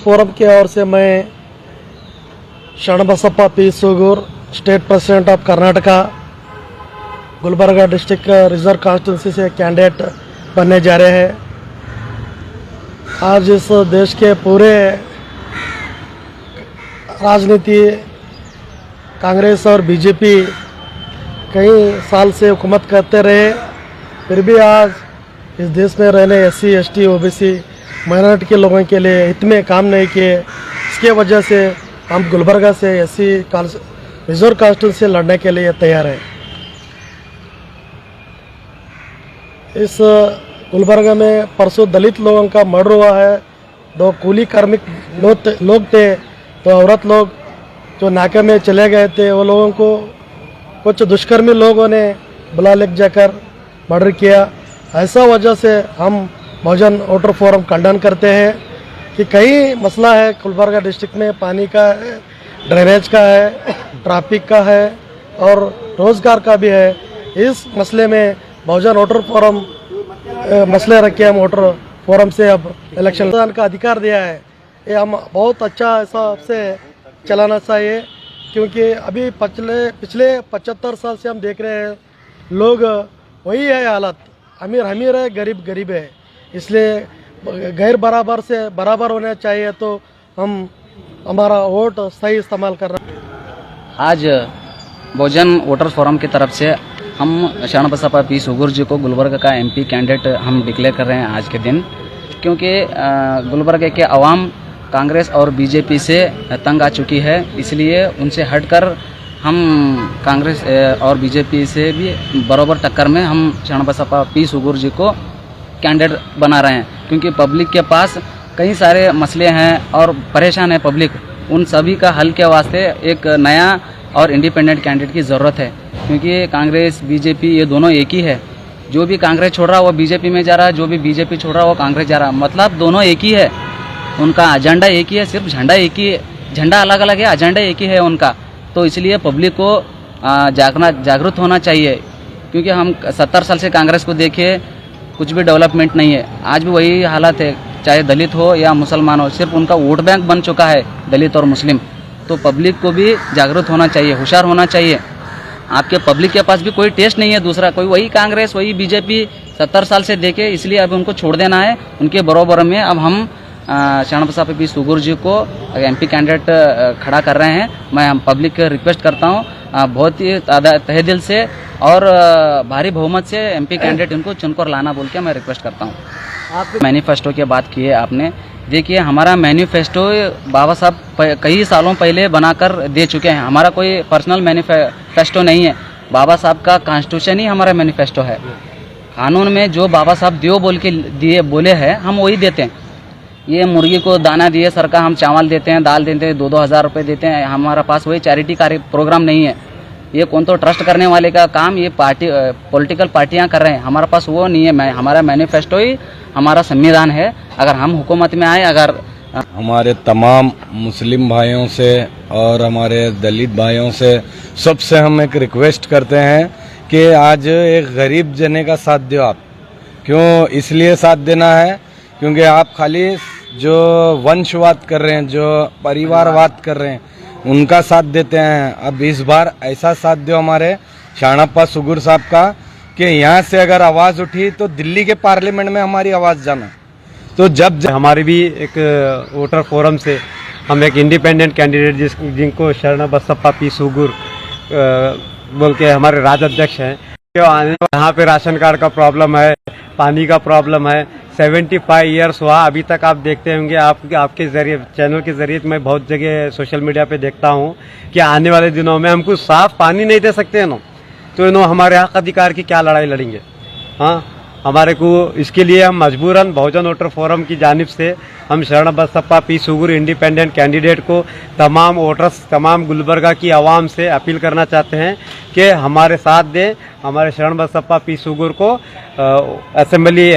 Forum की ओर से मैं Sharanabasappa P Sugur, state president of Karnataka, Gulbarga district reserve constituency से कैंडिडेट बनने जा रहे हैं। आज इस देश के पूरे राजनीति कांग्रेस और बीजेपी कई साल से हुकूमत करते रहे, फिर भी आज इस देश में रहने SC, ST, OBC माइनॉरिटी के लोगों के लिए हित में काम नहीं किए। इसके वजह से हम गुलबर्गा से SC रिजर्व कॉन्स्टिट्यूंसी से लड़ने के लिए तैयार हैं। इस गुलबर्गा में परसों दलित लोगों का मर्डर हुआ है। 2 कूली कार्मिक लोग थे, तो औरत लोग जो नाके में चले गए थे, वो लोगों को कुछ दुष्कर्मी लोगों ने बुला ले जाकर मर्डर किया। ऐसा वजह से हम बहुजन वोटर फोरम खंडन करते हैं कि कई मसला है गुलबर्गा डिस्ट्रिक्ट में, पानी का है, ड्रेनेज का है, ट्रैफिक का है और रोज़गार का भी है। इस मसले में बहुजन वोटर फोरम मसले रखे, हम वोटर फोरम से अब इलेक्शन का अधिकार दिया है। ये हम बहुत अच्छा हिसाब से चलाना चाहिए, क्योंकि अभी पिछले 75 साल से हम देख रहे हैं लोग वही है हालत, अमीर अमीर है, गरीब गरीब है। इसलिए गैर बराबर से बराबर होना चाहिए, तो हम हमारा वोट सही इस्तेमाल करना। आज बहुजन वोटर फोरम की तरफ से हम शरणबसप्पा पी सूगूर जी को गुलबर्गा का MP कैंडिडेट हम डिक्लेयर कर रहे हैं आज के दिन, क्योंकि गुलबर्गा के अवाम कांग्रेस और बीजेपी से तंग आ चुकी है। इसलिए उनसे हटकर हम कांग्रेस और बीजेपी से भी बराबर टक्कर में हम शरणबसप्पा पी सूगूर जी को कैंडिडेट बना रहे हैं, क्योंकि पब्लिक के पास कई सारे मसले हैं और परेशान है पब्लिक। उन सभी का हल के वास्ते एक नया और इंडिपेंडेंट कैंडिडेट की ज़रूरत है, क्योंकि कांग्रेस बीजेपी ये दोनों एक ही है। जो भी कांग्रेस छोड़ रहा है वो बीजेपी में जा रहा है, जो भी बीजेपी छोड़ रहा है वो कांग्रेस जा रहा है। मतलब दोनों एक ही है, उनका एजेंडा एक ही है, सिर्फ झंडा एक ही है, झंडा अलग अलग है, एजेंडा एक ही है उनका। तो इसलिए पब्लिक को जागरूक होना चाहिए, क्योंकि हम 70 साल से कांग्रेस को देखिए, कुछ भी डेवलपमेंट नहीं है। आज भी वही हालत है, चाहे दलित हो या मुसलमान हो, सिर्फ उनका वोट बैंक बन चुका है दलित और मुस्लिम। तो पब्लिक को भी जागरूक होना चाहिए, होशियार होना चाहिए। आपके पब्लिक के पास भी कोई टेस्ट नहीं है दूसरा, कोई वही कांग्रेस वही बीजेपी 70 साल से देखे, इसलिए अब उनको छोड़ देना है। उनके बराबर में अब हम शरणबसप्पा पी सूगूर जी को MP कैंडिडेट खड़ा कर रहे हैं। मैं हम पब्लिक रिक्वेस्ट करता हूँ बहुत ही तहे दिल से और भारी बहुमत से MP कैंडिडेट इनको चुनकर लाना बोल के मैं रिक्वेस्ट करता हूँ। आप मैनिफेस्टो की बात की है आपने, देखिए हमारा मैनिफेस्टो बाबा साहब कई सालों पहले बनाकर दे चुके हैं। हमारा कोई पर्सनल मैनिफेस्टो नहीं है, बाबा साहब का कॉन्स्टिट्यूशन ही हमारा मैनिफेस्टो है। कानून में जो बाबा साहब दियो बोल के दिए बोले हैं, हम वही देते हैं। ये मुर्गी को दाना दिए सरकार, हम चावल देते हैं, दाल देते हैं, 2-2 हज़ार रुपये देते हैं। हमारा पास वही चैरिटी कार्य प्रोग्राम नहीं है। ये कौन तो ट्रस्ट करने वाले का काम ये पॉलिटिकल पार्टियां कर रहे हैं, हमारा पास वो नहीं है। हमारा मैनिफेस्टो ही हमारा संविधान है। अगर हम हुकूमत में आए, अगर हमारे तमाम मुस्लिम भाइयों से और हमारे दलित भाइयों से सबसे हम एक रिक्वेस्ट करते हैं कि आज एक गरीब जने का साथ दो आप। क्यों इसलिए साथ देना है, क्योंकि आप खाली जो वंशवाद कर रहे हैं, जो परिवारवाद कर रहे हैं, उनका साथ देते हैं। अब इस बार ऐसा साथ दो हमारे शरणबसप्पा सूगूर साहब का कि यहाँ से अगर आवाज़ उठी तो दिल्ली के पार्लियामेंट में हमारी आवाज़ जाना। तो जब हमारी भी एक वोटर फोरम से हम एक इंडिपेंडेंट कैंडिडेट जिनको शरणबसप्पा पी सूगूर बोल के हमारे राज्य अध्यक्ष हैं, यहाँ पे राशन कार्ड का प्रॉब्लम है, पानी का प्रॉब्लम है। 75 ईयर्स हुआ, अभी तक आप देखते होंगे, आपके जरिए चैनल के जरिए मैं बहुत जगह सोशल मीडिया पे देखता हूँ कि आने वाले दिनों में हमको साफ पानी नहीं दे सकते हैं ना, तो इन्हों हमारे हक अधिकार की क्या लड़ाई लड़ेंगे। हाँ, हमारे को इसके लिए हम मजबूरन बहुजन वोटर फोरम की जानिब से हम शरणबसप्पा पी सूगूर इंडिपेंडेंट कैंडिडेट को तमाम वोटर्स, तमाम गुलबर्गा की आवाम से अपील करना चाहते हैं कि हमारे साथ दें, हमारे शरणबसप्पा पी सूगूर को असेंबली